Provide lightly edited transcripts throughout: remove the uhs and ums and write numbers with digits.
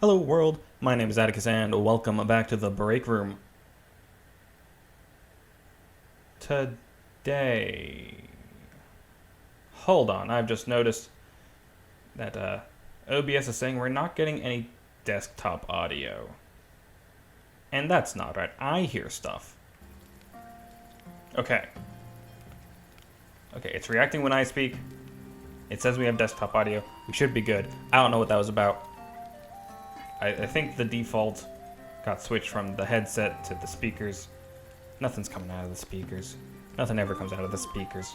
Hello world, my name is Atticus and welcome back to the break room. Today... Hold on, I've just noticed that OBS is saying we're not getting any desktop audio. And that's not right, I hear stuff. Okay, it's reacting when I speak. It says we have desktop audio. We should be good. I don't know what that was about. I think the default got switched from the headset to the speakers. Nothing's coming out of the speakers. Nothing ever comes out of the speakers.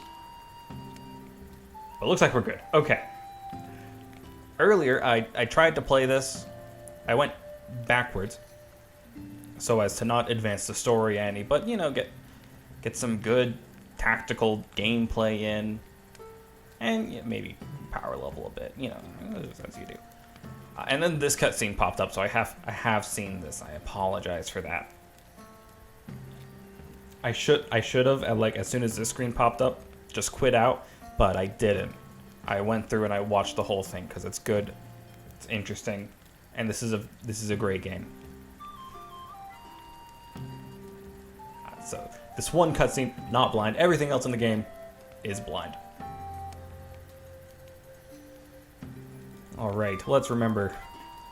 But it looks like we're good. Okay. Earlier, I tried to play this. I went backwards so as to not advance the story any, but, you know, get some good tactical gameplay in. And maybe power level a bit, you know, as you do. And then this cutscene popped up, so I have seen this. I apologize for that. I should have, like, as soon as this screen popped up, just quit out, but I didn't. I went through and I watched the whole thing because it's good, it's interesting, and this is a great game. So this one cutscene, not blind. Everything else in the game is blind. Alright, let's remember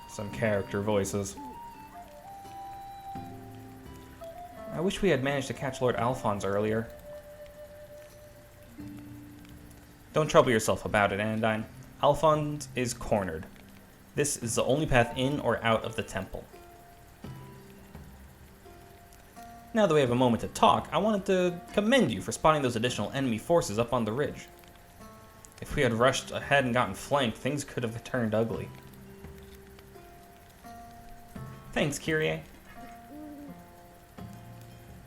some character voices. I wish we had managed to catch Lord Alphonse earlier. Don't trouble yourself about it, Anodyne. Alphonse is cornered. This is the only path in or out of the temple. Now that we have a moment to talk, I wanted to commend you for spotting those additional enemy forces up on the ridge. If we had rushed ahead and gotten flanked, things could have turned ugly. Thanks, Kyrie.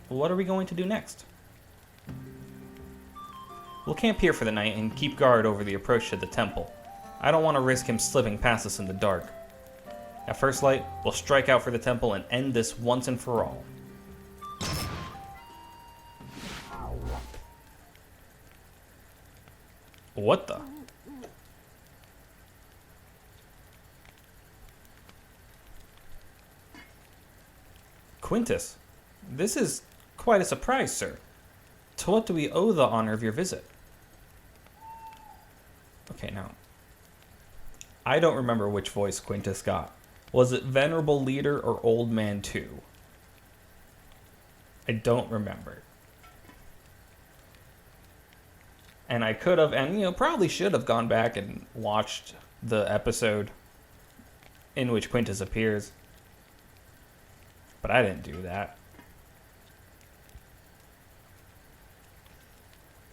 What are we going to do next? We'll camp here for the night and keep guard over the approach to the temple. I don't want to risk him slipping past us in the dark. At first light, we'll strike out for the temple and end this once and for all. What the? Quintus, this is quite a surprise, sir. To what do we owe the honor of your visit? Okay, now, I don't remember which voice Quintus got. Was it Venerable Leader or Old Man 2? I don't remember. And I could have, and, you know, probably should have gone back and watched the episode in which Quintus appears. But I didn't do that.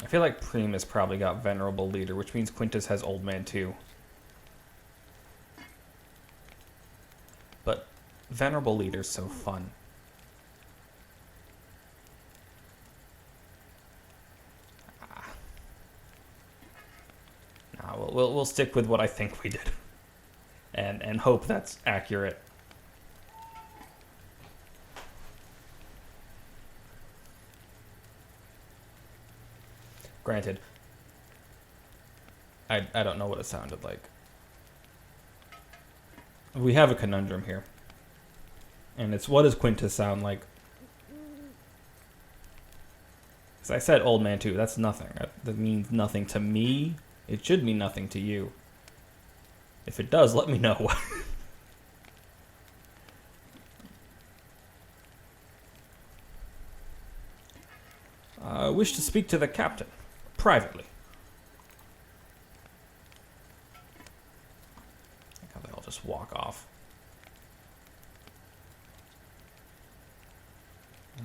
I feel like Primus probably got Venerable Leader, which means Quintus has Old Man 2. But Venerable Leader's so fun. We'll stick with what I think we did, and hope that's accurate. Granted, I don't know what it sounded like. We have a conundrum here, and it's what does Quintus sound like? As I said, Old Man 2. That's nothing. That means nothing to me. It should mean nothing to you. If it does, let me know. I wish to speak to the captain, privately. I think I'll just walk off.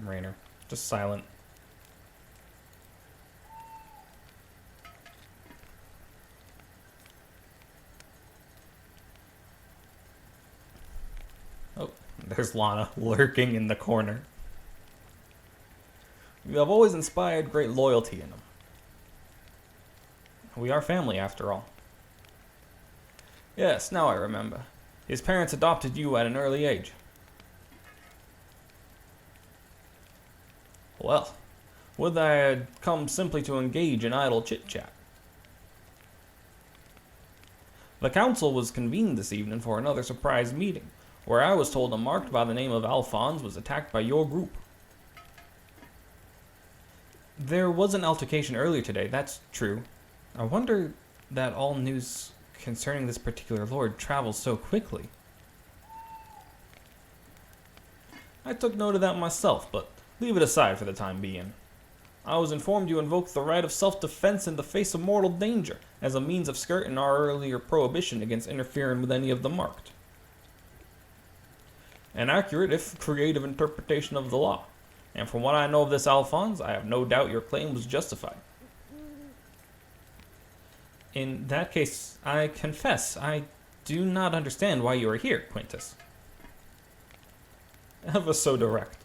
Rainer, just silent. Oh, there's Lana lurking in the corner. You have always inspired great loyalty in him. We are family, after all. Yes, now I remember. His parents adopted you at an early age. Well, would I had come simply to engage in idle chit-chat. The council was convened this evening for another surprise meeting, where I was told a marked by the name of Alphonse was attacked by your group. There was an altercation earlier today, that's true. I wonder that all news concerning this particular lord travels so quickly. I took note of that myself, but leave it aside for the time being. I was informed you invoked the right of self-defense in the face of mortal danger as a means of skirting our earlier prohibition against interfering with any of the marked. An accurate, if creative, interpretation of the law, and from what I know of this Alphonse, I have no doubt your claim was justified. In that case, I confess, I do not understand why you are here, Quintus. Ever so direct.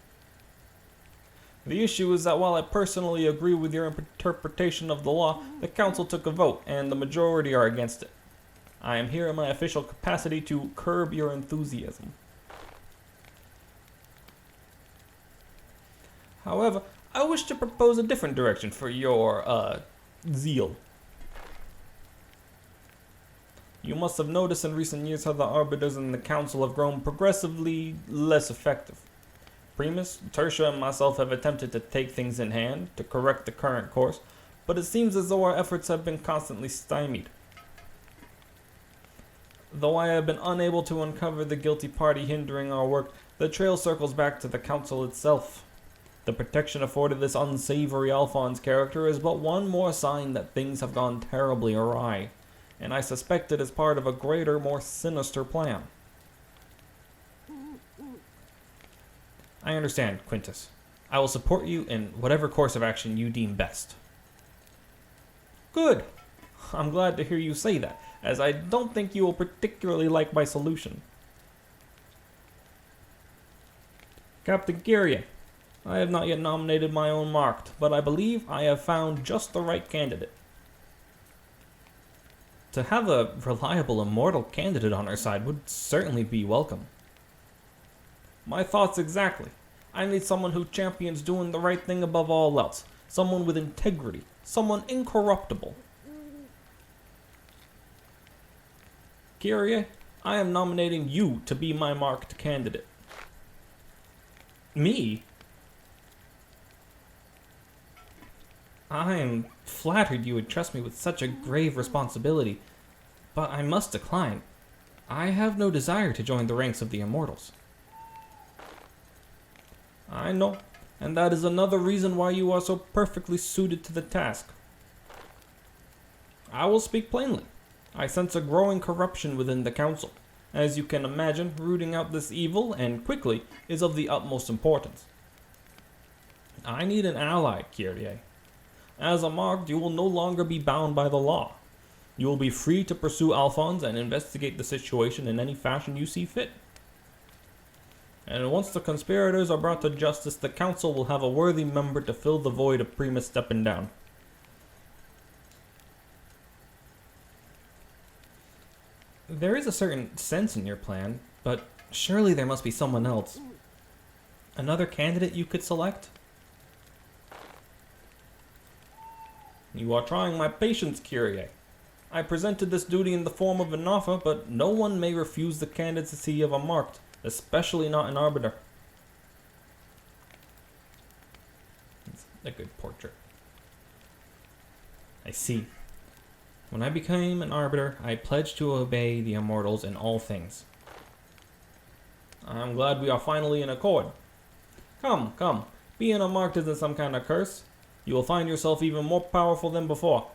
The issue is that while I personally agree with your interpretation of the law, the council took a vote, and the majority are against it. I am here in my official capacity to curb your enthusiasm. However, I wish to propose a different direction for your, zeal. You must have noticed in recent years how the arbiters in the council have grown progressively less effective. Primus, Tertia, and myself have attempted to take things in hand, to correct the current course, but it seems as though our efforts have been constantly stymied. Though I have been unable to uncover the guilty party hindering our work, the trail circles back to the council itself. The protection afforded this unsavory Alphonse character is but one more sign that things have gone terribly awry, and I suspect it is part of a greater, more sinister plan. I understand, Quintus. I will support you in whatever course of action you deem best. Good. I'm glad to hear you say that, as I don't think you will particularly like my solution. Captain Kyrie, I have not yet nominated my own marked, but I believe I have found just the right candidate. To have a reliable immortal candidate on our side would certainly be welcome. My thoughts exactly. I need someone who champions doing the right thing above all else. Someone with integrity. Someone incorruptible. Kyrie, I am nominating you to be my marked candidate. Me? I am flattered you would trust me with such a grave responsibility, but I must decline. I have no desire to join the ranks of the immortals. I know, and that is another reason why you are so perfectly suited to the task. I will speak plainly. I sense a growing corruption within the council. As you can imagine, rooting out this evil, and quickly, is of the utmost importance. I need an ally, Kyrie. As a marked, you will no longer be bound by the law. You will be free to pursue Alphonse and investigate the situation in any fashion you see fit. And once the conspirators are brought to justice, the council will have a worthy member to fill the void of Primus stepping down. There is a certain sense in your plan, but surely there must be someone else. Another candidate you could select? You are trying my patience, Kyrie. I presented this duty in the form of an offer, but no one may refuse the candidacy of a marked, especially not an arbiter. It's a good portrait. I see. When I became an arbiter, I pledged to obey the immortals in all things. I'm glad we are finally in accord. Come, come. Being a marked isn't some kind of curse. You will find yourself even more powerful than before.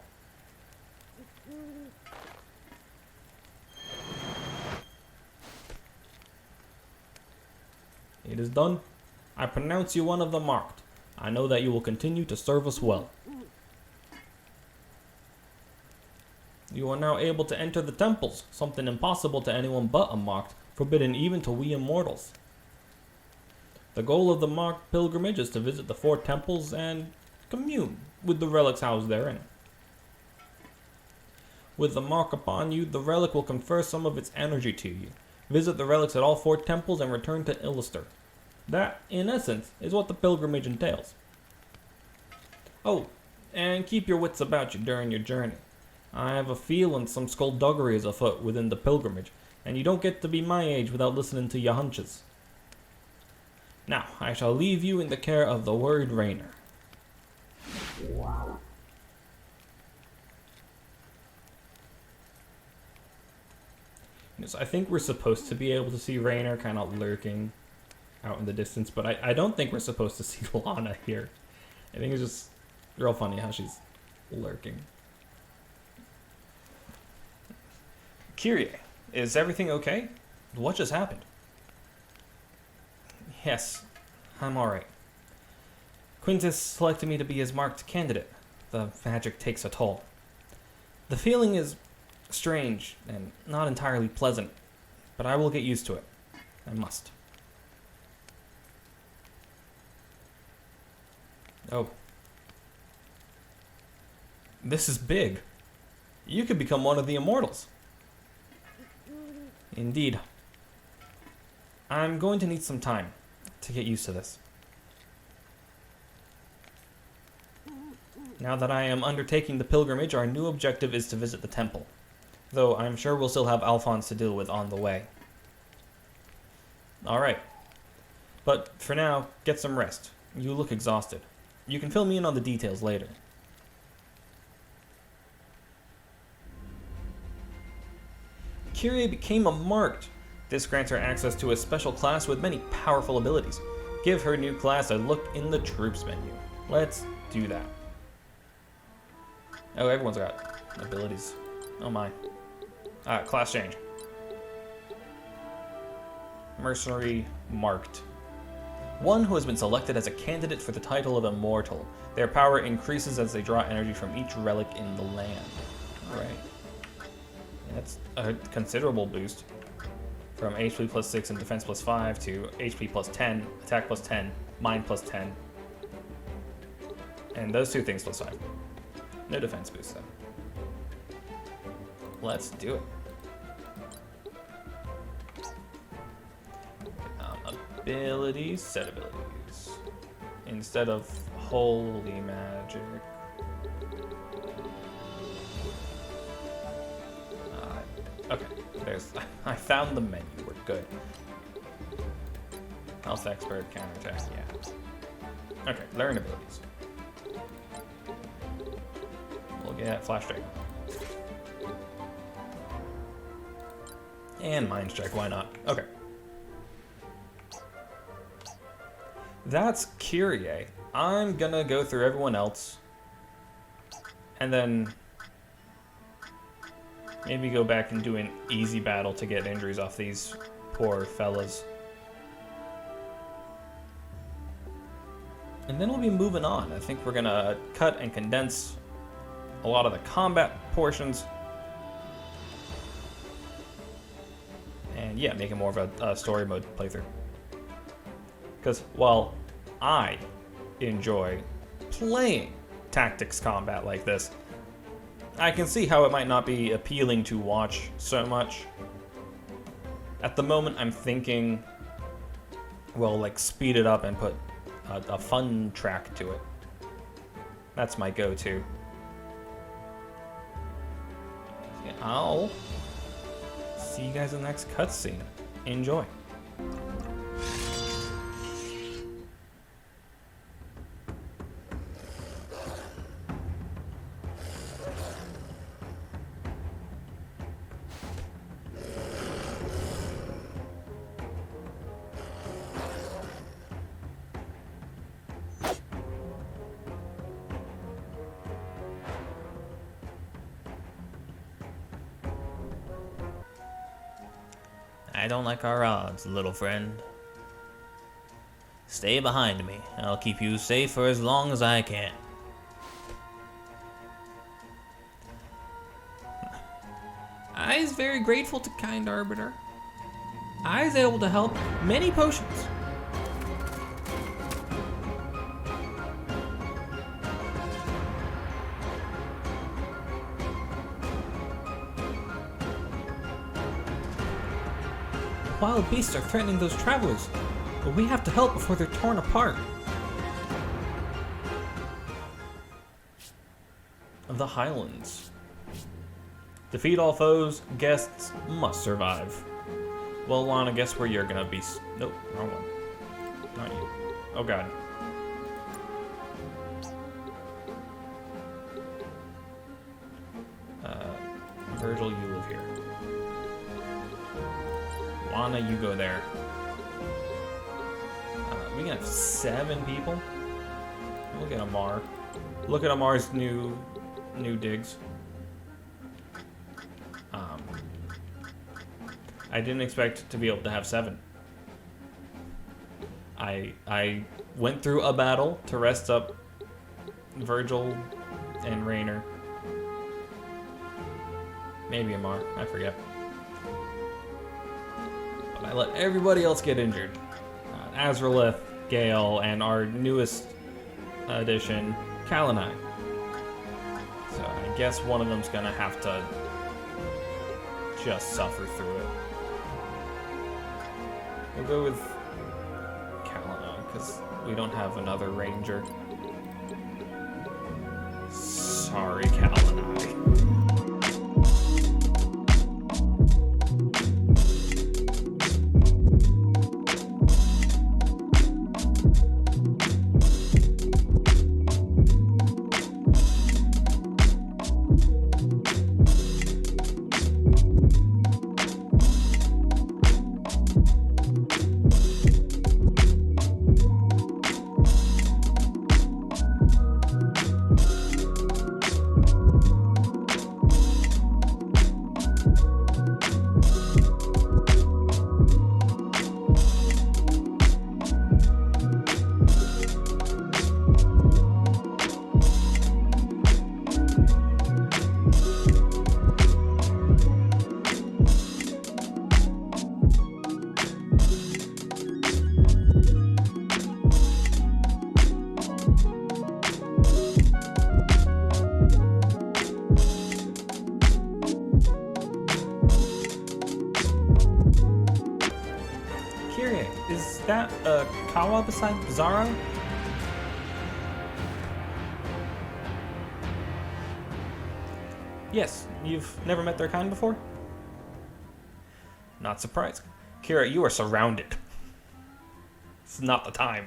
It is done. I pronounce you one of the marked. I know that you will continue to serve us well. You are now able to enter the temples, something impossible to anyone but a marked, forbidden even to we immortals. The goal of the marked pilgrimage is to visit the 4 temples and commune with the relics housed therein. With the mark upon you, the relic will confer some of its energy to you. Visit the relics at all 4 temples and return to Illister. That, in essence, is what the pilgrimage entails. Oh, and keep your wits about you during your journey. I have a feeling some skullduggery is afoot within the pilgrimage, and you don't get to be my age without listening to your hunches. Now, I shall leave you in the care of the worried Rainer. Yes, I think we're supposed to be able to see Rainer kind of lurking out in the distance, but I don't think we're supposed to see Lana here. I think it's just real funny how she's lurking. Kyrie, is everything okay? What just happened? Yes, I'm alright. Quintus selected me to be his marked candidate. The magic takes a toll. The feeling is strange and not entirely pleasant, but I will get used to it. I must. Oh. This is big. You could become one of the immortals. Indeed. I'm going to need some time to get used to this. Now that I am undertaking the pilgrimage, our new objective is to visit the temple. Though I'm sure we'll still have Alphonse to deal with on the way. Alright. But for now, get some rest. You look exhausted. You can fill me in on the details later. Kyrie became a marked. This grants her access to a special class with many powerful abilities. Give her new class a look in the troops menu. Let's do that. Oh, everyone's got abilities. Oh my. Class change. Mercenary marked. One who has been selected as a candidate for the title of Immortal. Their power increases as they draw energy from each relic in the land. Alright. That's a considerable boost. From HP plus 6 and defense plus 5 to HP plus 10, attack plus 10, mind plus 10. And those two things plus 5. No defense boost though. Let's do it. Abilities, set abilities. Instead of holy magic. Okay, there's. I found the menu. We're good. Health expert, counterattack, yeah. Okay, learn abilities. We'll get flash strike. And mind strike, why not? Okay. That's Kyrie. I'm gonna go through everyone else. And then maybe go back and do an easy battle to get injuries off these poor fellas. And then we'll be moving on. I think we're gonna cut and condense a lot of the combat portions. And yeah, make it more of a story mode playthrough. Because while I enjoy playing tactics combat like this, I can see how it might not be appealing to watch so much. At the moment, I'm thinking, well, like speed it up and put a fun track to it. That's my go-to. I'll see you guys in the next cutscene. Enjoy. I don't like our odds, little friend. Stay behind me. I'll keep you safe for as long as I can. I is very grateful to kind Arbiter. I is able to help many potions. Wild beasts are threatening those travelers, but we have to help before they're torn apart. The Highlands. Defeat all foes. Guests must survive. Well, Lana, guess where you're gonna be. Nope, wrong one. Not you. Oh god. Virgil, you live here. Lana, you go there. We can have 7 people. Look at Amar. Look at Amar's new digs. I didn't expect to be able to have 7. I went through a battle to rest up Virgil and Raynor. Maybe Amar, I forget. But I let everybody else get injured. Azralith, Gale, and our newest addition, Kalanai. So I guess one of them's gonna have to just suffer through it. We'll go with Kalanai, because we don't have another ranger. Sorry, Kalanai. Is that a Kawa besides Bizarro? Yes, you've never met their kind before? Not surprised. Kira, you are surrounded. It's not the time.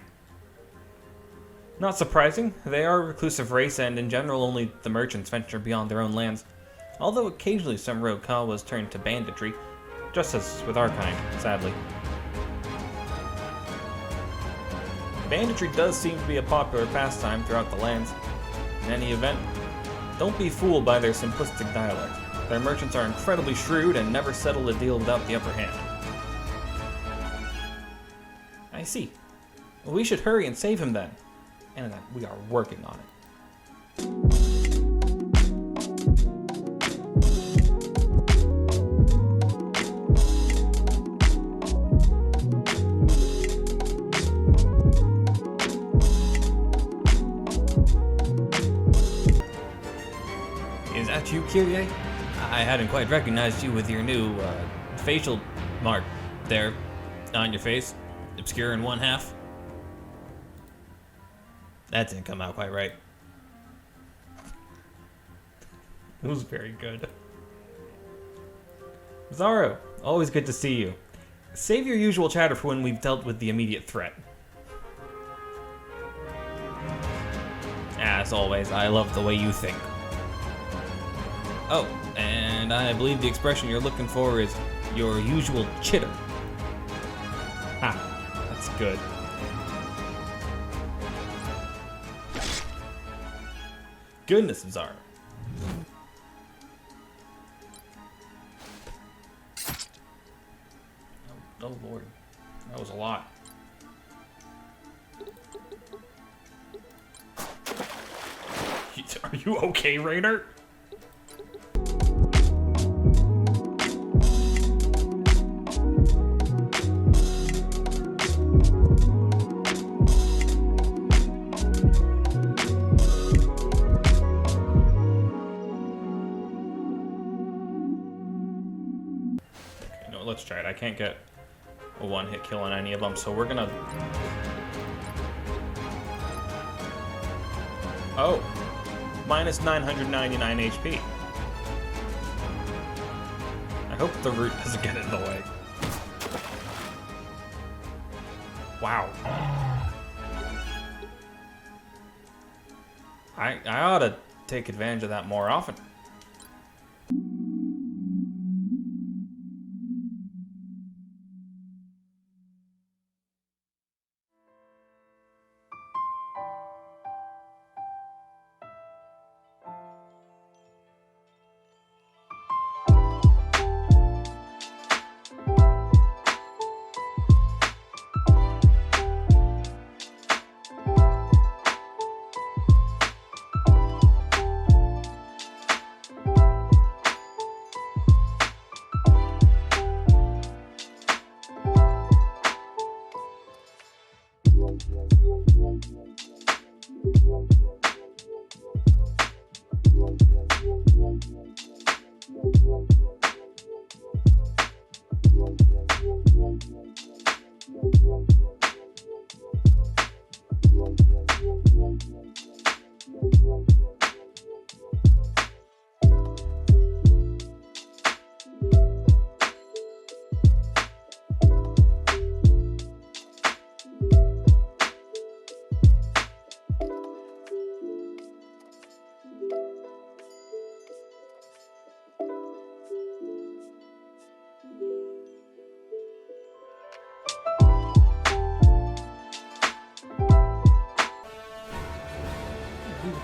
Not surprising. They are a reclusive race, and in general only the merchants venture beyond their own lands. Although occasionally some rogue Kawas turn to banditry, just as with our kind, sadly. Banditry does seem to be a popular pastime throughout the lands. In any event, don't be fooled by their simplistic dialect. Their merchants are incredibly shrewd and never settle a deal without the upper hand. I see. Well, we should hurry and save him then. And we are working on it. Is that you, Kyrie? I hadn't quite recognized you with your new facial mark there on your face, obscure in one half. That didn't come out quite right. It was very good. Zaro, always good to see you. Save your usual chatter for when we've dealt with the immediate threat. As always, I love the way you think. Oh, and I believe the expression you're looking for is your usual chitter. Ha, that's good. Goodness, Zara. Oh Lord, that was a lot. Are you okay, Raynor? Let's try it. I can't get a one-hit kill on any of them, so we're gonna... Oh! Minus 999 HP. hope the root doesn't get in the way. Wow. I ought to take advantage of that more often.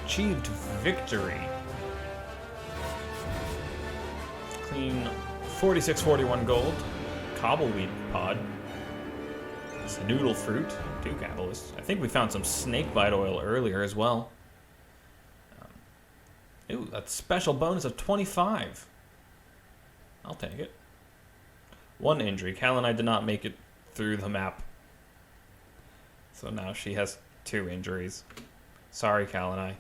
Achieved victory. Clean 4641 gold, cobbleweed pod, noodle fruit, 2 catalysts. I think we found some snakebite oil earlier as well. Ooh, that special bonus of 25. I'll take it. 1 injury. Cal and I did not make it through the map. So now she has 2 injuries. Sorry, Cal and I.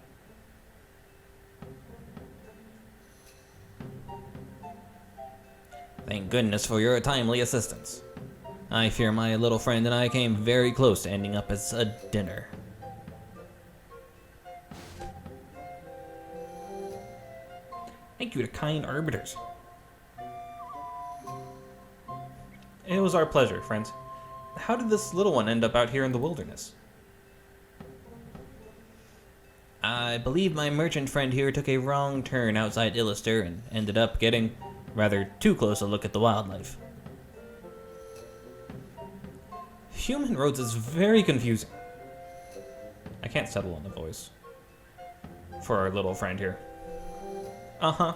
Thank goodness for your timely assistance. I fear my little friend and I came very close to ending up as a dinner. Thank you to kind arbiters. It was our pleasure, friends. How did this little one end up out here in the wilderness? I believe my merchant friend here took a wrong turn outside Illister and ended up getting rather too close a look at the wildlife. Human roads is very confusing. I can't settle on the voice for our little friend here. Uh-huh.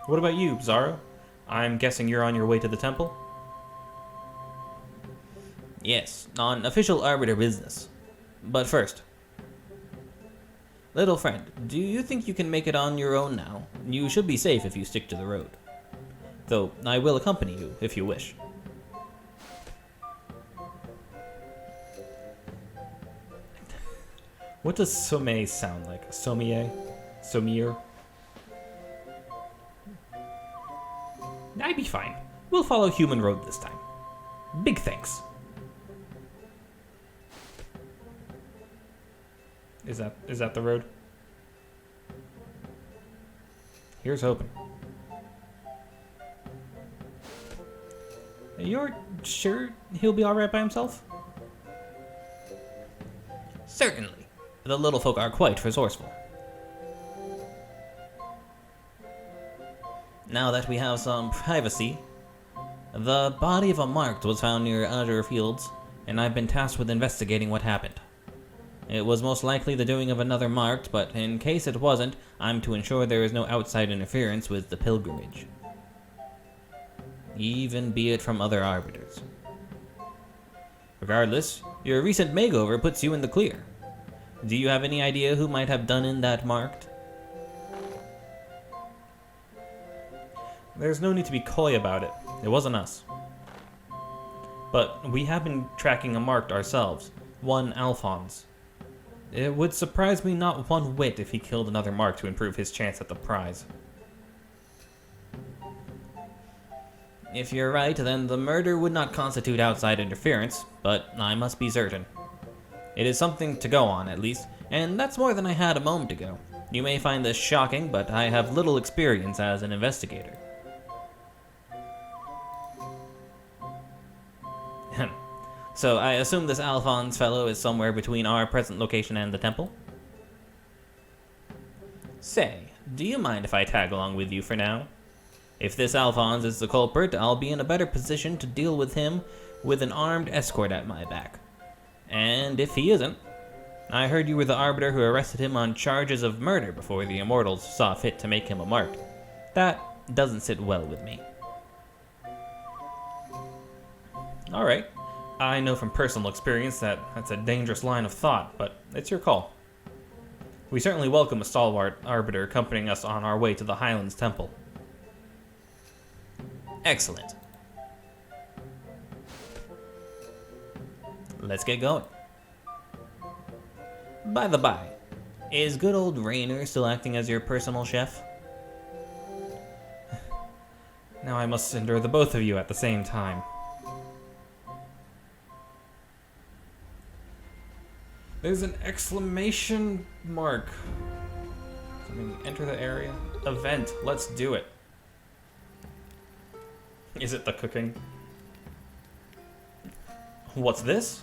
What about you, Zaro? I'm guessing you're on your way to the temple? Yes, on official arbiter business. But first, little friend, do you think you can make it on your own now? You should be safe if you stick to the road. Though I will accompany you if you wish. What does sommelier sound like? Sommelier? Sommelier? I'd be fine. We'll follow human road this time. Big thanks. Is that the road? Here's hoping. You're sure he'll be alright by himself? Certainly. The little folk are quite resourceful. Now that we have some privacy, the body of a marked was found near Azure Fields, and I've been tasked with investigating what happened. It was most likely the doing of another marked, but in case it wasn't, I'm to ensure there is no outside interference with the pilgrimage. Even be it from other arbiters. Regardless, your recent makeover puts you in the clear. Do you have any idea who might have done in that marked? There's no need to be coy about it. It wasn't us. But we have been tracking a marked ourselves, one Alphonse. It would surprise me not one whit if he killed another mark to improve his chance at the prize. If you're right, then the murder would not constitute outside interference, but I must be certain. It is something to go on, at least, and that's more than I had a moment ago. You may find this shocking, but I have little experience as an investigator. So I assume this Alphonse fellow is somewhere between our present location and the temple? Say, do you mind if I tag along with you for now? If this Alphonse is the culprit, I'll be in a better position to deal with him with an armed escort at my back. And if he isn't, I heard you were the Arbiter who arrested him on charges of murder before the Immortals saw fit to make him a mark. That doesn't sit well with me. Alright. I know from personal experience that that's a dangerous line of thought, but it's your call. We certainly welcome a stalwart Arbiter accompanying us on our way to the Highlands Temple. Excellent. Let's get going. By the by, is good old Rainer still acting as your personal chef? Now I must endure the both of you at the same time. There's an exclamation mark. Something, enter the area. Event. Let's do it. Is it the cooking? What's this?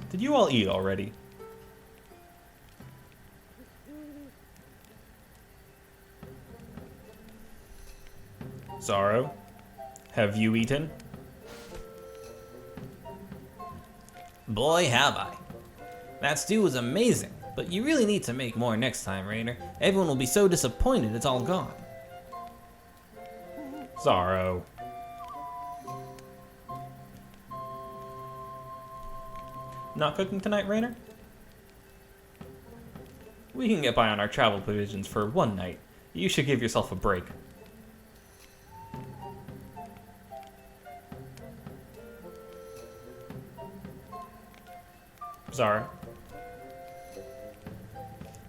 Did you all eat already? Zaro, have you eaten? Boy, have I. That stew was amazing, but you really need to make more next time, Rainer. Everyone will be so disappointed it's all gone. Zaro. Not cooking tonight, Rainer? We can get by on our travel provisions for one night. You should give yourself a break. Zara.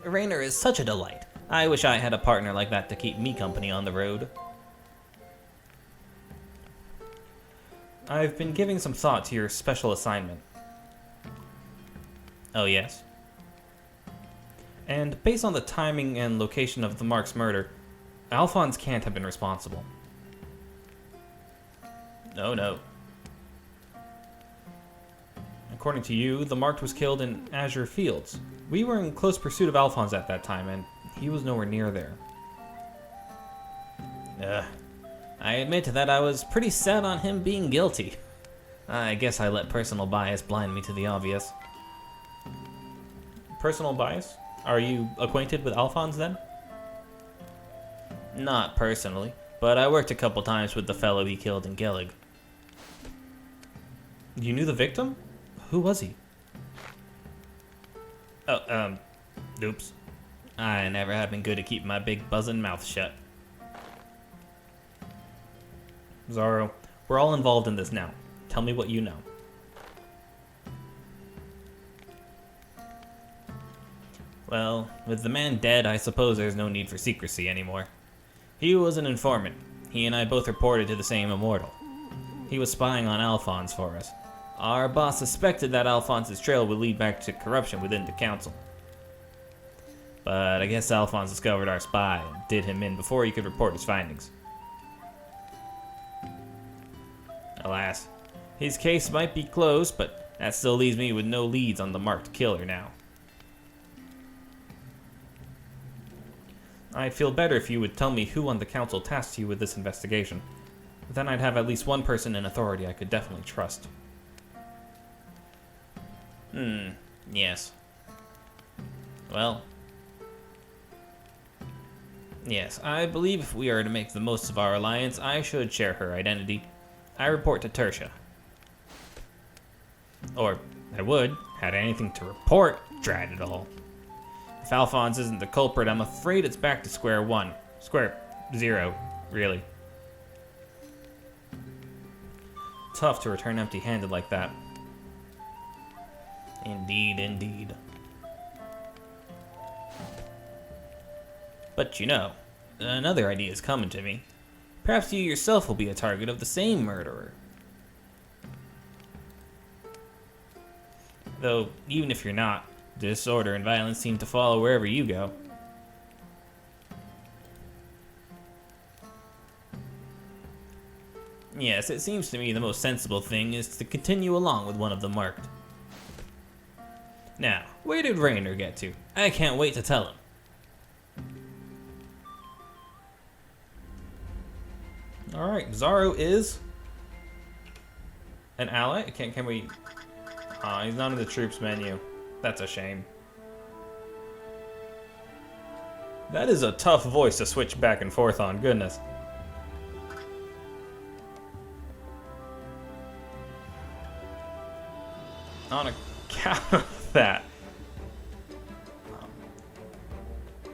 Rainer is such a delight. I wish I had a partner like that to keep me company on the road. I've been giving some thought to your special assignment. Oh, yes? And based on the timing and location of the Mark's murder, Alphonse can't have been responsible. Oh, no. According to you, the Marked was killed in Azure Fields. We were in close pursuit of Alphonse at that time, and he was nowhere near there. I admit that I was pretty set on him being guilty. I guess I let personal bias blind me to the obvious. Personal bias? Are you acquainted with Alphonse then? Not personally, but I worked a couple times with the fellow he killed in Gelig. You knew the victim? Who was he? Oh, oops. I never have been good at keeping my big buzzing mouth shut. Zaro, we're all involved in this now. Tell me what you know. Well, with the man dead, I suppose there's no need for secrecy anymore. He was an informant. He and I both reported to the same Immortal. He was spying on Alphonse for us. Our boss suspected that Alphonse's trail would lead back to corruption within the council. But I guess Alphonse discovered our spy and did him in before he could report his findings. Alas, his case might be closed, but that still leaves me with no leads on the marked killer now. I'd feel better if you would tell me who on the council tasked you with this investigation. Then I'd have at least one person in authority I could definitely trust. Yes. Well, yes, I believe if we are to make the most of our alliance, I should share her identity. I report to Tertia. Or I would, had I anything to report, drat it all. If Alphonse isn't the culprit, I'm afraid it's back to square one. Square zero, really. Tough to return empty-handed like that. Indeed, indeed. But you know, another idea is coming to me. Perhaps you yourself will be a target of the same murderer. Though, even if you're not, disorder and violence seem to follow wherever you go. Yes, it seems to me the most sensible thing is to continue along with one of them marked. Now, where did Rainer get to? I can't wait to tell him. Alright, Zaru is an ally. Can we... he's not in the troops menu. That's a shame. That is a tough voice to switch back and forth on, goodness. On account of that,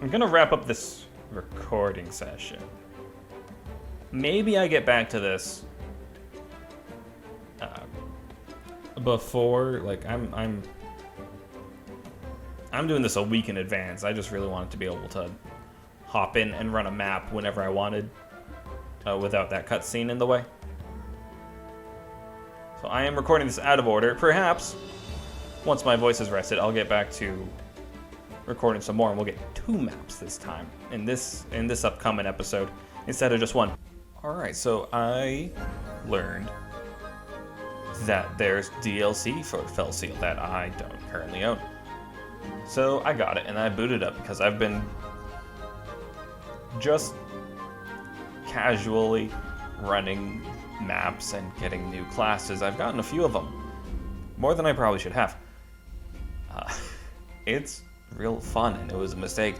I'm gonna wrap up this recording session. Maybe I get back to this before, like, I'm doing this a week in advance. I just really wanted to be able to hop in and run a map whenever I wanted, without that cutscene in the way. So I am recording this out of order. Perhaps, once my voice is rested, I'll get back to recording some more, and we'll get 2 maps this time in this upcoming episode instead of just 1. Alright, so I learned that there's DLC for Felseal that I don't currently own. So I got it, and I booted up because I've been just casually running maps and getting new classes. I've gotten a few of them. More than I probably should have. It's real fun, and it was a mistake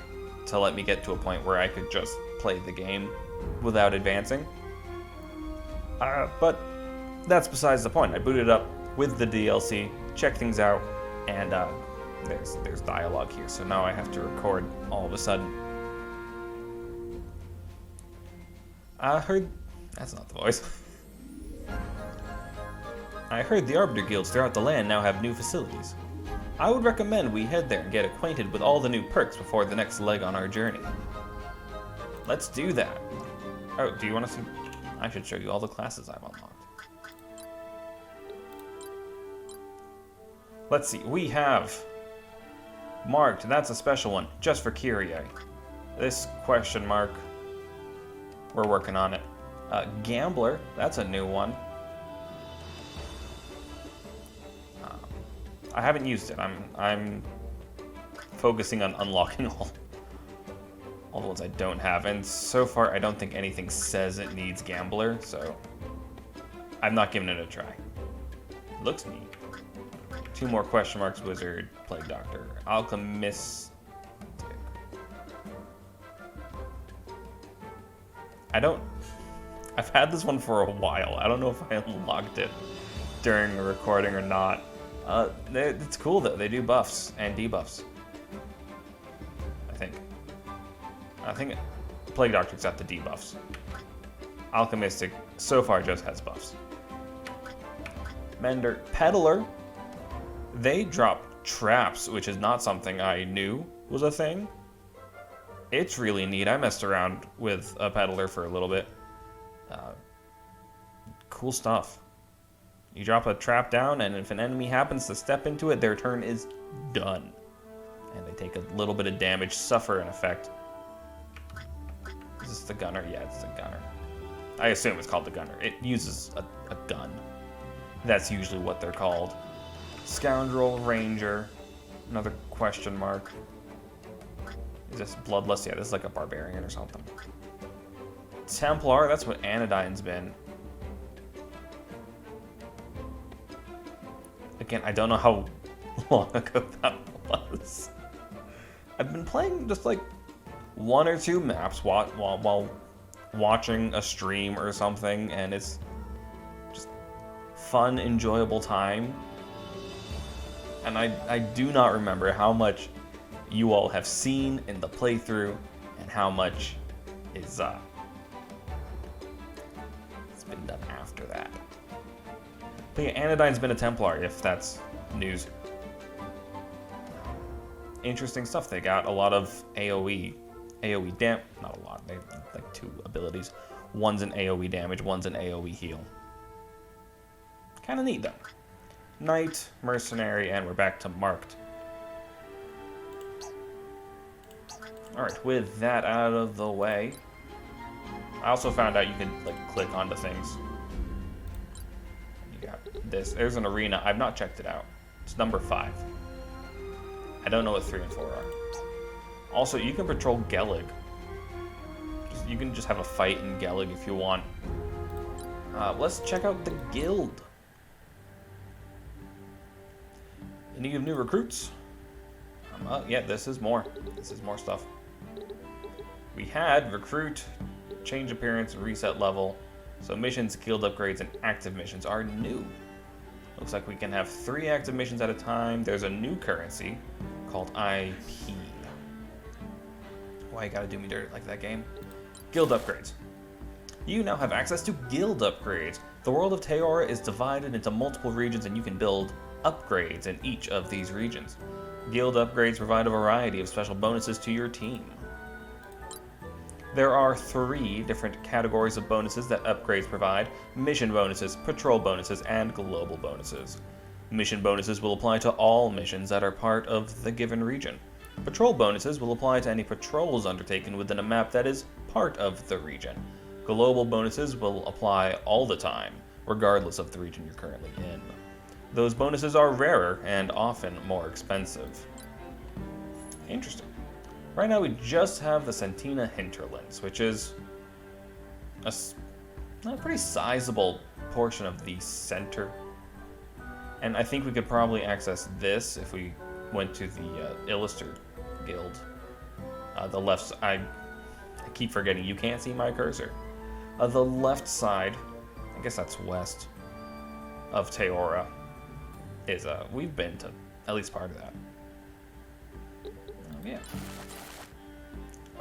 to let me get to a point where I could just play the game without advancing. But that's besides the point. I booted up with the DLC, checked things out, and there's dialogue here, so now I have to record all of a sudden. I heard... That's not the voice. I heard the Arbiter guilds throughout the land now have new facilities. I would recommend we head there and get acquainted with all the new perks before the next leg on our journey. Let's do that. Oh, do you want to see? I should show you all the classes I've unlocked. Let's see, we have marked, that's a special one, just for Kyrie. This question mark, we're working on it. Gambler, that's a new one. I haven't used it. I'm focusing on unlocking all the ones I don't have, and so far I don't think anything says it needs Gambler, so I'm not giving it a try. Looks neat. 2 more question marks: Wizard, Plague Doctor, Alchemist. I've had this one for a while. I don't know if I unlocked it during the recording or not. It's cool though. They do buffs and debuffs. I think Plague Doctor's got the debuffs. Alchemistic so far just has buffs. Mender, Peddler. They drop traps, which is not something I knew was a thing. It's really neat. I messed around with a Peddler for a little bit. Cool stuff. You drop a trap down, and if an enemy happens to step into it, their turn is done. And they take a little bit of damage, suffer an effect. Is this the gunner? Yeah, it's the gunner. I assume it's called the gunner. It uses a gun. That's usually what they're called. Scoundrel, Ranger, another question mark. Is this Bloodlust? Yeah, this is like a barbarian or something. Templar, that's what Anodyne's been. Again, I don't know how long ago that was. I've been playing just like 1 or 2 maps while watching a stream or something, and it's just fun, enjoyable time. And I do not remember how much you all have seen in the playthrough and how much is it's been done after that. But yeah, Anodyne's been a Templar, if that's news. Interesting stuff. They got a lot of AoE damage. Not a lot. They have like 2 abilities. One's an AoE damage, one's an AoE heal. Kind of neat though. Knight, Mercenary, and we're back to Marked. Alright, with that out of the way, I also found out you can like click onto things. You got this. There's an arena. I've not checked it out. It's number 5. I don't know what 3 and 4 are. Also, you can patrol Gellig. You can just have a fight in Gellig if you want. Let's check out the guild. In need of new recruits? Yeah, this is more. This is more stuff. We had recruit, change appearance, reset level. So missions, guild upgrades, and active missions are new. Looks like we can have 3 active missions at a time. There's a new currency called IP. Why you gotta do me dirty like that, game? Guild upgrades. You now have access to guild upgrades. The world of Teora is divided into multiple regions and you can build upgrades in each of these regions. Guild upgrades provide a variety of special bonuses to your team. There are 3 different categories of bonuses that upgrades provide: mission bonuses, patrol bonuses, and global bonuses. Mission bonuses will apply to all missions that are part of the given region. Patrol bonuses will apply to any patrols undertaken within a map that is part of the region. Global bonuses will apply all the time, regardless of the region you're currently in. Those bonuses are rarer and often more expensive. Interesting. Right now we just have the Sentina Hinterlands, which is a pretty sizable portion of the center. And I think we could probably access this if we went to the Illuster Guild. The left I keep forgetting you can't see my cursor. The left side, I guess that's west of Teora, is we've been to at least part of that. Oh yeah.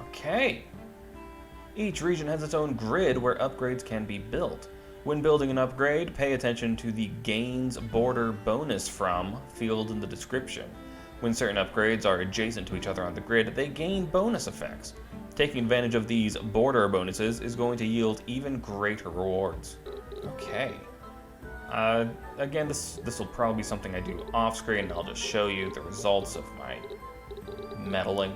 Okay. Each region has its own grid where upgrades can be built. When building an upgrade, pay attention to the Gains Border Bonus From field in the description. When certain upgrades are adjacent to each other on the grid, they gain bonus effects. Taking advantage of these border bonuses is going to yield even greater rewards. Okay. Again, this will probably be something I do off screen, and I'll just show you the results of my meddling.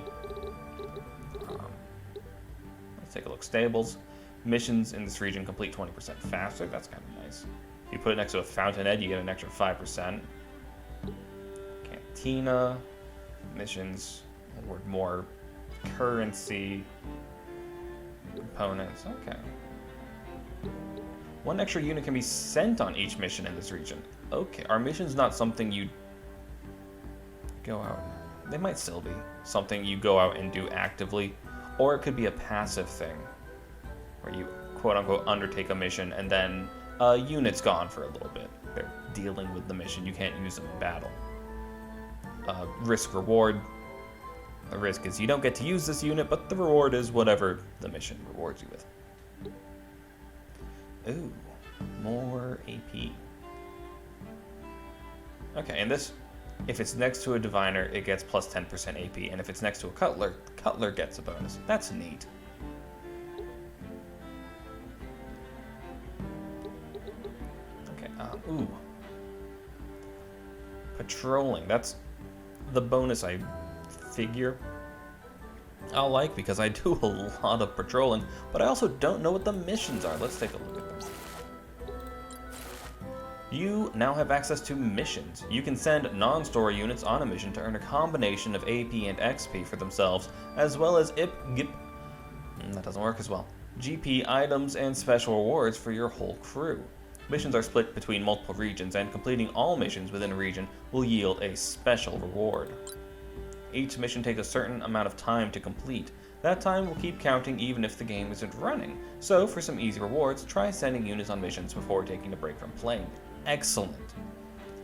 Let's take a look. Stables. Missions in this region complete 20% faster. That's kind of nice. If you put it next to a fountainhead, you get an extra 5%. Cantina. Missions award more currency. Components. Okay. 1 extra unit can be sent on each mission in this region. Okay. Are missions not something you go out? They might still be something you go out and do actively. Or it could be a passive thing, where you quote-unquote undertake a mission and then a unit's gone for a little bit. They're dealing with the mission, you can't use them in battle. Risk-reward. The risk is you don't get to use this unit, but the reward is whatever the mission rewards you with. Ooh, more AP. Okay, and this, if it's next to a diviner, it gets plus 10% AP, and if it's next to a cutler, cutler gets a bonus. That's neat. Okay, ooh. Patrolling, that's the bonus I figure I'll like, because I do a lot of patrolling, but I also don't know what the missions are. Let's take a look at them. You now have access to missions. You can send non-story units on a mission to earn a combination of AP and XP for themselves, as well as that doesn't work as well. GP items and special rewards for your whole crew. Missions are split between multiple regions, and completing all missions within a region will yield a special reward. Each mission takes a certain amount of time to complete. That time will keep counting even if the game isn't running. So, for some easy rewards, try sending units on missions before taking a break from playing. Excellent.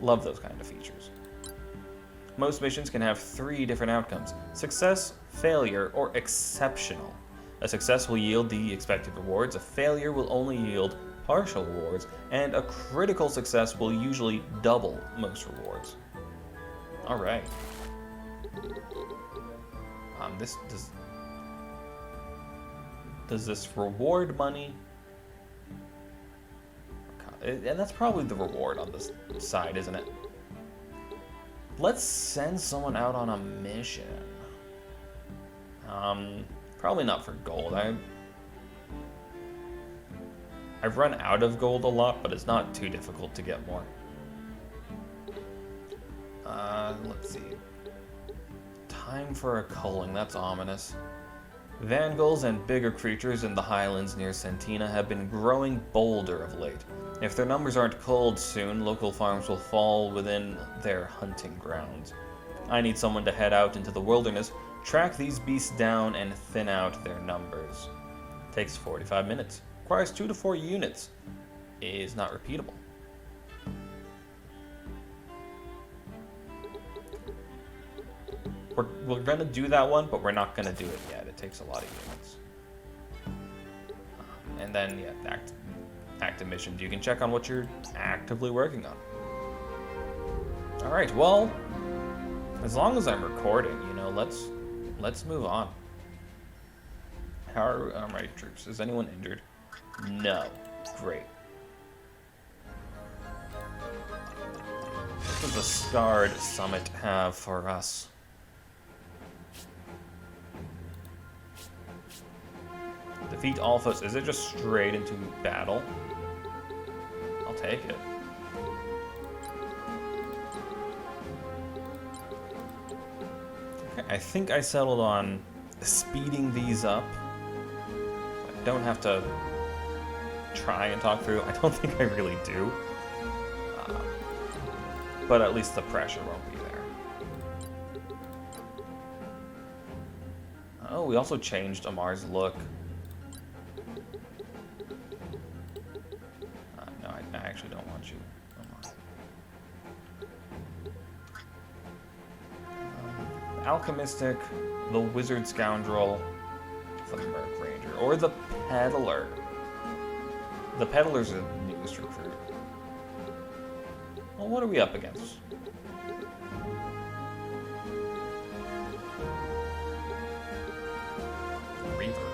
Love those kind of features. Most missions can have 3 different outcomes: success, failure, or exceptional. A success will yield the expected rewards, a failure will only yield partial rewards, and a critical success will usually double most rewards. Alright. Does this reward money? And that's probably the reward on this side, isn't it? Let's send someone out on a mission. Probably not for gold. I've run out of gold a lot, but it's not too difficult to get more. Let's see. Time for a culling, that's ominous. Vangals and bigger creatures in the highlands near Sentina have been growing bolder of late. If their numbers aren't culled soon, local farms will fall within their hunting grounds. I need someone to head out into the wilderness, track these beasts down, and thin out their numbers. Takes 45 minutes. Requires 2 to 4 units. Is not repeatable. We're gonna do that one, but we're not gonna do it yet. It takes a lot of units. And then, yeah, active missions. You can check on what you're actively working on. Alright, well, as long as I'm recording, you know, let's move on. How are my troops? Is anyone injured? No. Great. What does the Scarred Summit have for us? Defeat Alphonse. Is it just straight into battle? I'll take it. Okay, I think I settled on speeding these up. I don't have to try and talk through. I don't think I really do. But at least the pressure won't be there. Oh, we also changed Amar's look. No, I actually don't want you, Amar. Alchemistic, the Wizard Scoundrel, the Merc Ranger, or the Peddler. The Peddler's the newest recruit. Well, what are we up against? Reaver.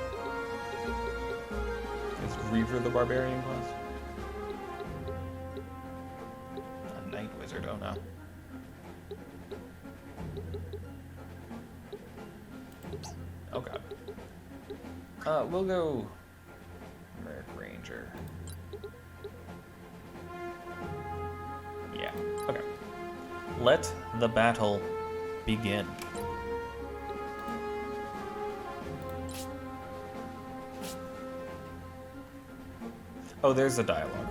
Is Reaver the barbarian class? A Night Wizard, oh no. Oh god. We'll go Merc Ranger. Yeah, okay. Let the battle begin. Oh, there's the dialogue.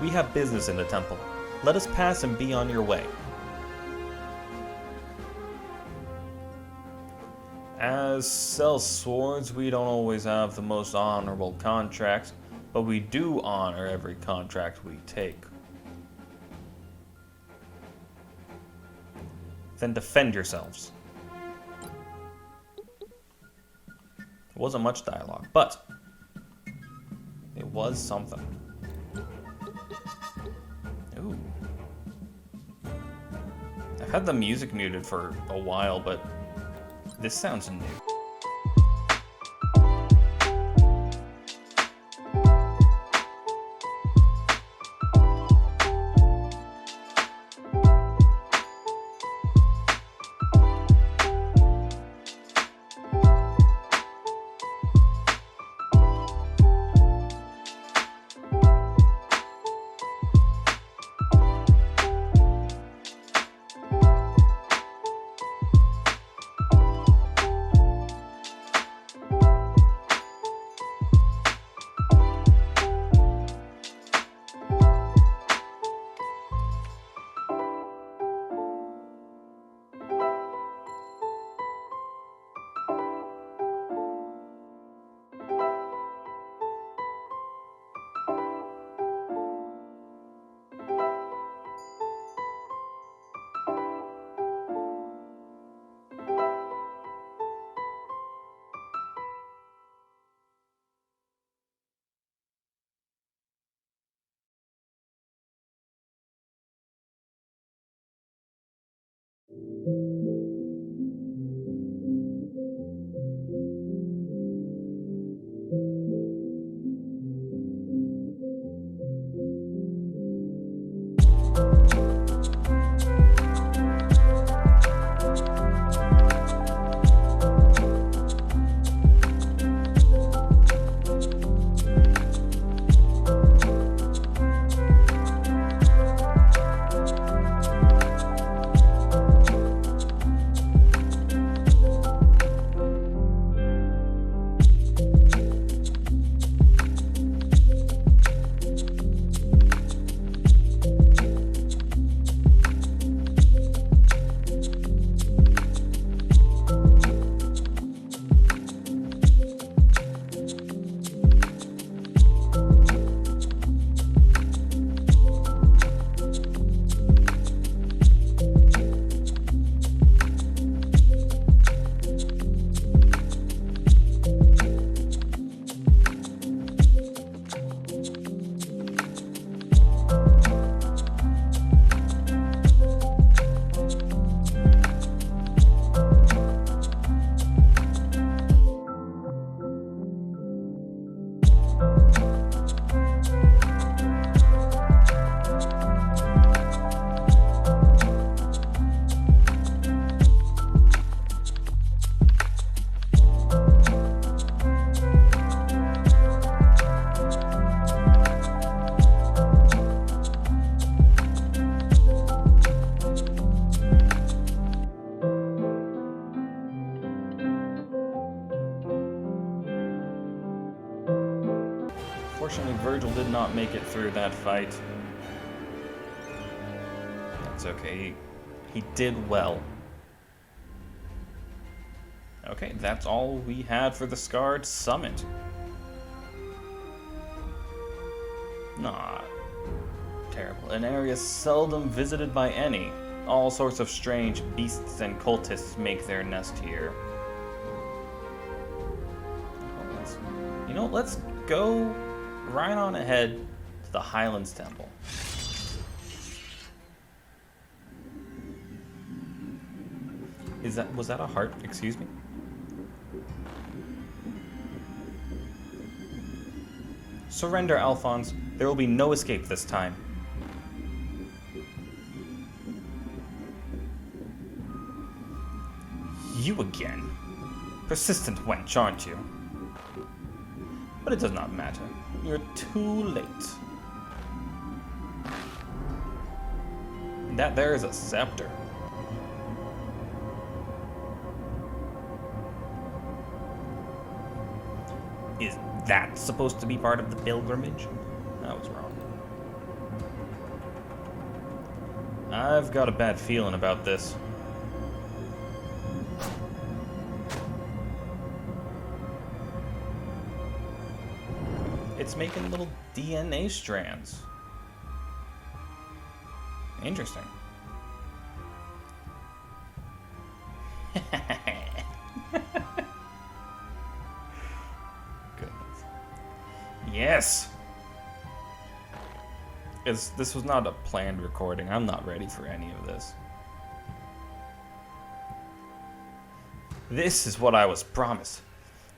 We have business in the temple. Let us pass and be on your way. As sell swords, we don't always have the most honorable contracts, but we do honor every contract we take. Then defend yourselves. It wasn't much dialogue, but it was something. Ooh. I've had the music muted for a while, but this sounds new. Unfortunately, Virgil did not make it through that fight. That's okay. He did well. Okay, that's all we had for the Scarred Summit. Not terrible. An area seldom visited by any. All sorts of strange beasts and cultists make their nest here. You know, let's go right on ahead to the Highlands Temple. Was that a heart? Excuse me? Surrender, Alphonse. There will be no escape this time. You again. Persistent wench, aren't you? But it does not matter. You're too late. That there is a scepter. Is that supposed to be part of the pilgrimage? I was wrong. I've got a bad feeling about this. It's making little DNA strands. Interesting. Goodness. Yes! This was not a planned recording. I'm not ready for any of this. This is what I was promised.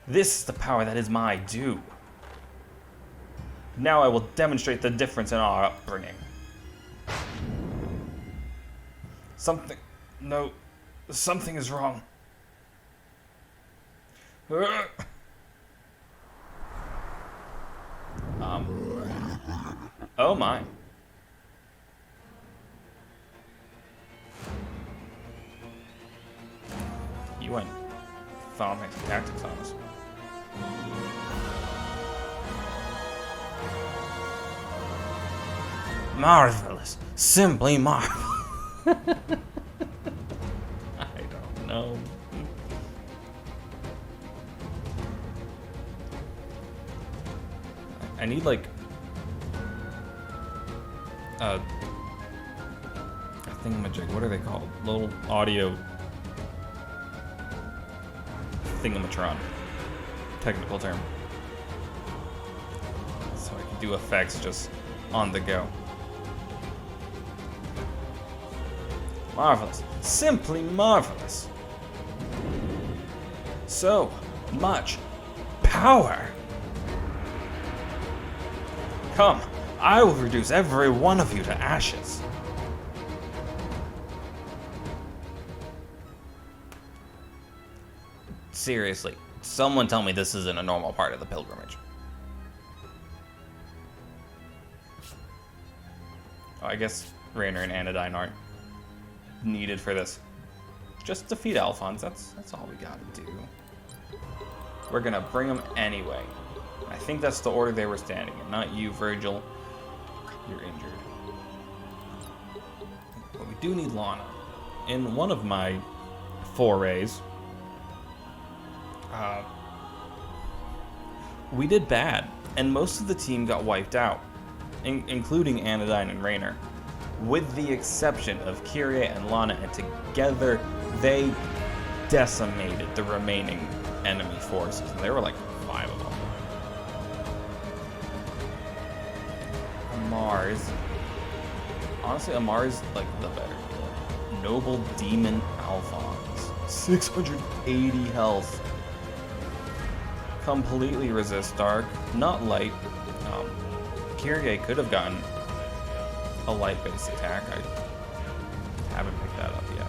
This is the power that is my due. Now I will demonstrate the difference in our upbringing. Something is wrong. Oh my. You went farming tactics on us. Marvelous. Simply marvelous. I don't know. I need like a thingamajig. What are they called? Little audio thingamatron. Technical term. So I can do effects just on the go. Marvelous. Simply marvelous. So much power. Come, I will reduce every one of you to ashes. Seriously, someone tell me this isn't a normal part of the pilgrimage. Oh, I guess Raynor and Anodyne aren't needed for this. Just defeat Alphonse, that's all we gotta do. We're gonna bring him anyway. I think that's the order they were standing in. Not you, Virgil. You're injured. But we do need Lana. In one of my forays, we did bad, and most of the team got wiped out, including Anodyne and Raynor, with the exception of Kyrie and Lana, and together they decimated the remaining enemy forces, and there were like 5 of them. Mars. Honestly, Amar's like the better deal. Noble Demon Alphonse. 680 health. Completely resist dark. Not light. Kyrie could have gotten a light-based attack. I haven't picked that up yet.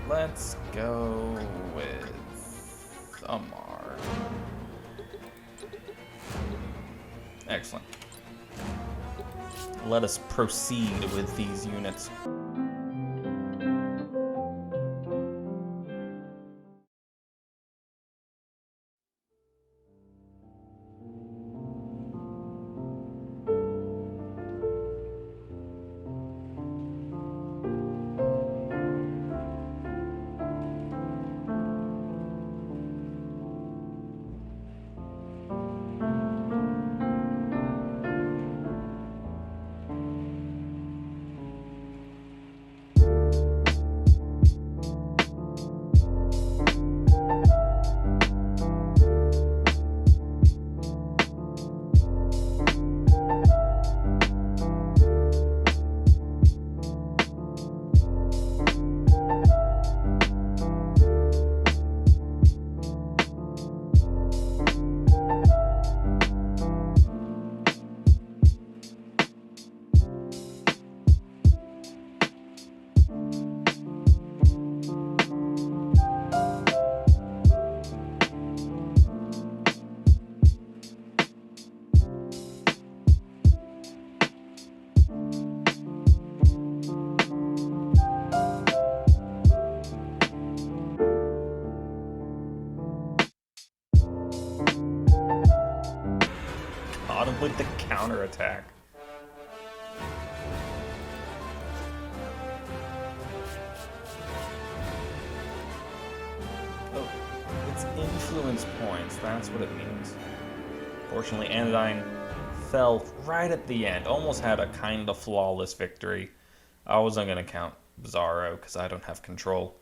Let's go with Amar. Excellent. Let us proceed with these units. Got him with the counterattack. Oh, it's influence points. That's what it means. Fortunately, Anodyne fell right at the end. Almost had a kind of flawless victory. I wasn't going to count Bizarro because I don't have control.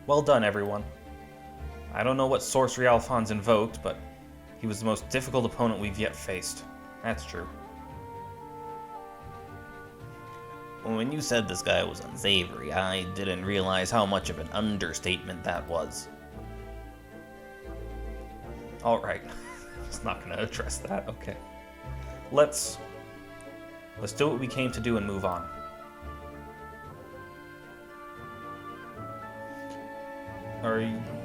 Well done, everyone. I don't know what sorcery Alphonse invoked, but he was the most difficult opponent we've yet faced. That's true. When you said this guy was unsavory, I didn't realize how much of an understatement that was. Alright. Just not going to address that. Okay. Let's do what we came to do and move on. Are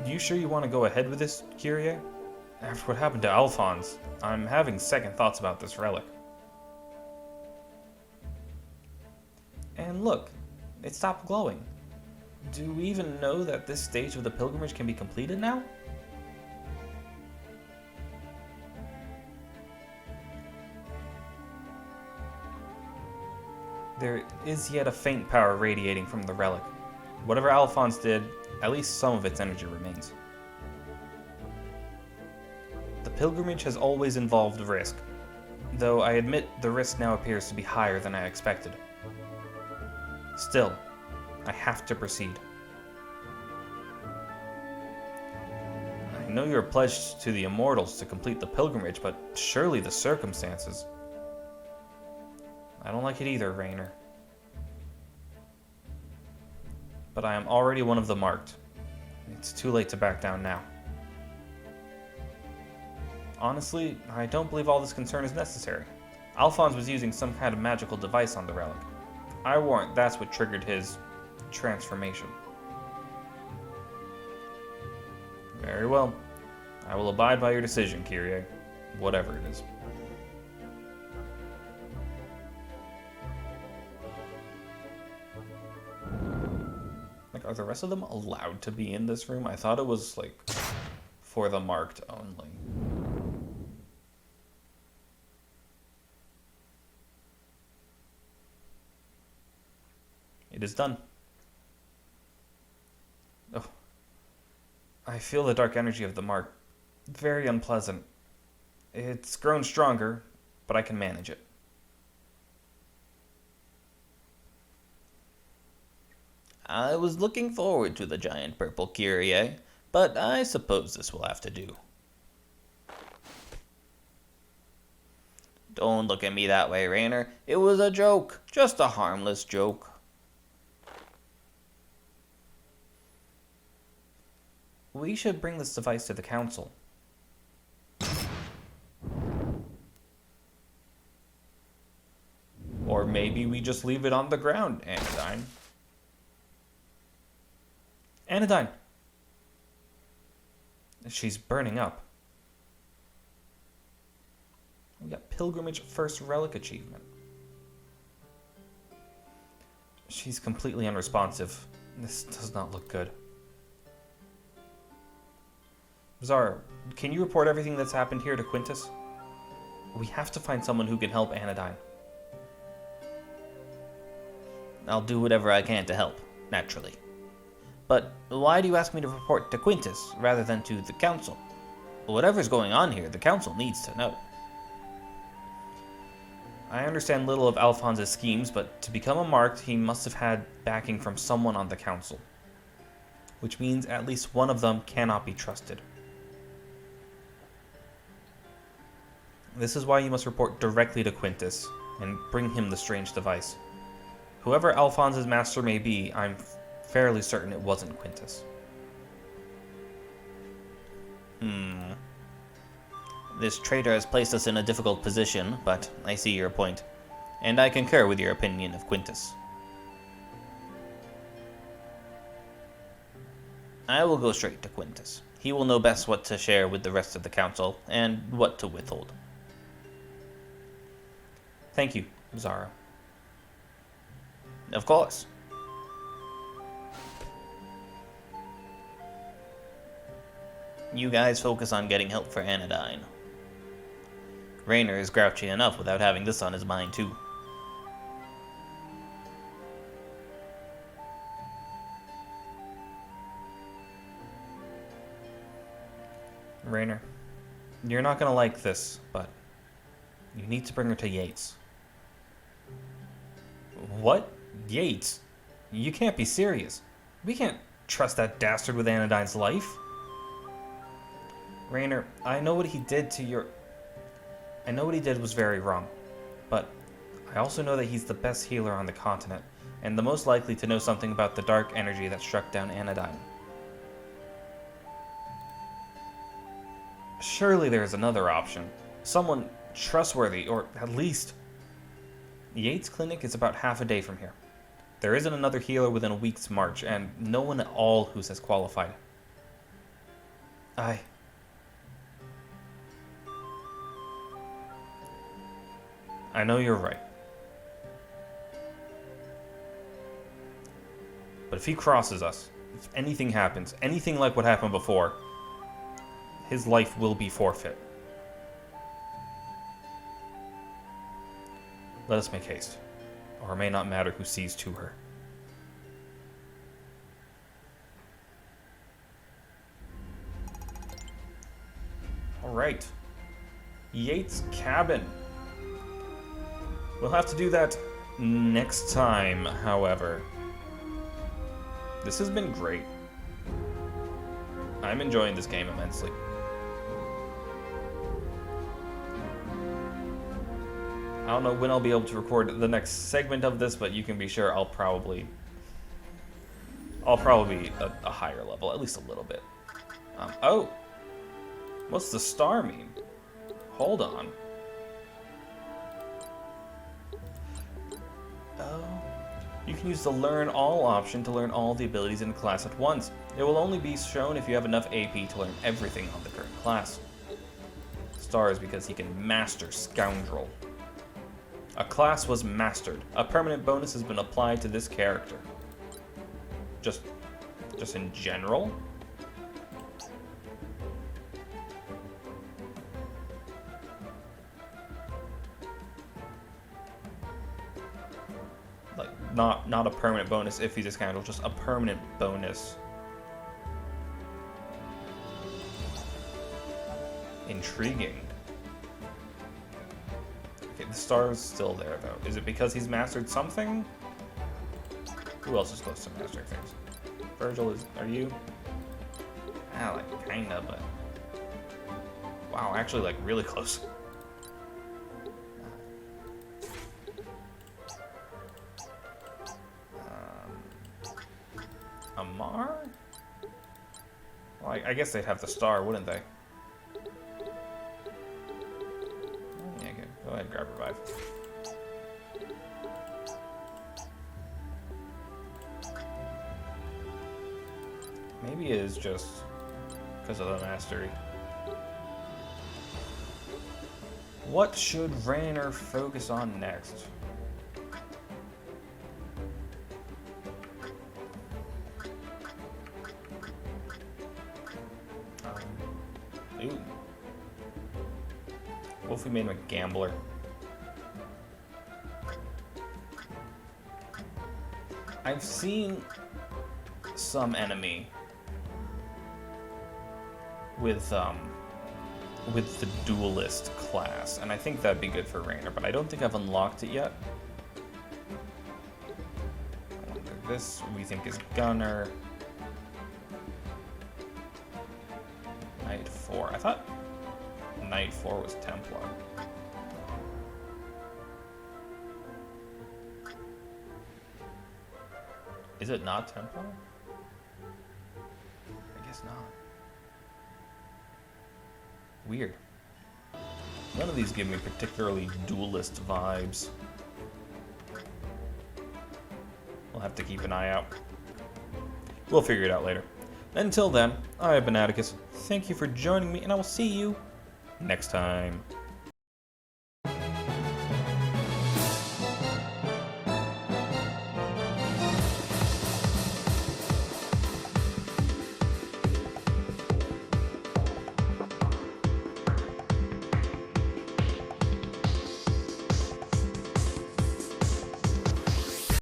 you sure you want to go ahead with this, Kyrie? After what happened to Alphonse, I'm having second thoughts about this relic. And look, it stopped glowing. Do we even know that this stage of the pilgrimage can be completed now? There is yet a faint power radiating from the relic. Whatever Alphonse did, at least some of its energy remains. The pilgrimage has always involved risk, though I admit the risk now appears to be higher than I expected. Still, I have to proceed. I know you're pledged to the immortals to complete the pilgrimage, but surely the circumstances... I don't like it either, Raynor. But I am already one of the marked. It's too late to back down now. Honestly, I don't believe all this concern is necessary. Alphonse was using some kind of magical device on the relic. I warrant that's what triggered his transformation. Very well. I will abide by your decision, Kyrie. Whatever it is. Are the rest of them allowed to be in this room? I thought it was, like, for the marked only. It is done. Oh. I feel the dark energy of the mark. Very unpleasant. It's grown stronger, but I can manage it. I was looking forward to the giant purple Kyrie, but I suppose this will have to do. Don't look at me that way, Raynor. It was a joke. Just a harmless joke. We should bring this device to the council. Or maybe we just leave it on the ground, Anodyne. Anodyne! She's burning up. We got Pilgrimage First Relic achievement. She's completely unresponsive. This does not look good. Bizarro, can you report everything that's happened here to Quintus? We have to find someone who can help Anodyne. I'll do whatever I can to help, naturally. But why do you ask me to report to Quintus rather than to the council? Whatever's going on here, the council needs to know. I understand little of Alphonse's schemes, but to become a marked, he must have had backing from someone on the council. Which means at least one of them cannot be trusted. This is why you must report directly to Quintus, and bring him the strange device. Whoever Alphonse's master may be, I'm fairly certain it wasn't Quintus. This traitor has placed us in a difficult position, but I see your point, and I concur with your opinion of Quintus. I will go straight to Quintus. He will know best what to share with the rest of the council, and what to withhold. Thank you, Bizarro. Of course. You guys focus on getting help for Anodyne. Raynor is grouchy enough without having this on his mind, too. Raynor, you're not gonna like this, but you need to bring her to Yates. What? Yates? You can't be serious. We can't trust that dastard with Anodyne's life. Raynor, I know what he did was very wrong, but I also know that he's the best healer on the continent, and the most likely to know something about the dark energy that struck down Anodyne. Surely there is another option. Someone trustworthy, or at least... Yates' clinic is about half a day from here. There isn't another healer within a week's march, and no one at all who has qualified. I know you're right. But if he crosses us, if anything happens, anything like what happened before, his life will be forfeit. Let us make haste, or it may not matter who sees to her. Alright. Yates' cabin. We'll have to do that next time, however. This has been great. I'm enjoying this game immensely. I don't know when I'll be able to record the next segment of this, but you can be sure I'll probably be a higher level, at least a little bit. Oh! What's the star mean? Hold on. Oh. You can use the Learn All option to learn all the abilities in a class at once. It will only be shown if you have enough AP to learn everything on the current class. Star is because he can master Scoundrel. A class was mastered. A permanent bonus has been applied to this character. Just in general? Like, not a permanent bonus if he's a Scoundrel, just a permanent bonus. Intriguing. The star is still there, though. Is it because he's mastered something? Who else is close to mastering things? Virgil are you? Ah, like, kinda, but... Wow, actually, like, really close. Amar? Well, I guess they'd have the star, wouldn't they? Go ahead and grab revive. Maybe it is just because of the mastery. What should Raynor focus on next? Ooh. What if we made him a gambler? I've seen some enemy with the duelist class, and I think that'd be good for Raynor, but I don't think I've unlocked it yet. This we think is Gunner. Knight 4. I thought Knight 4 was Templar. Is it not Templar? I guess not. Weird. None of these give me particularly duelist vibes. We'll have to keep an eye out. We'll figure it out later. Until then, I have been Atticus. Thank you for joining me, and I will see you next time.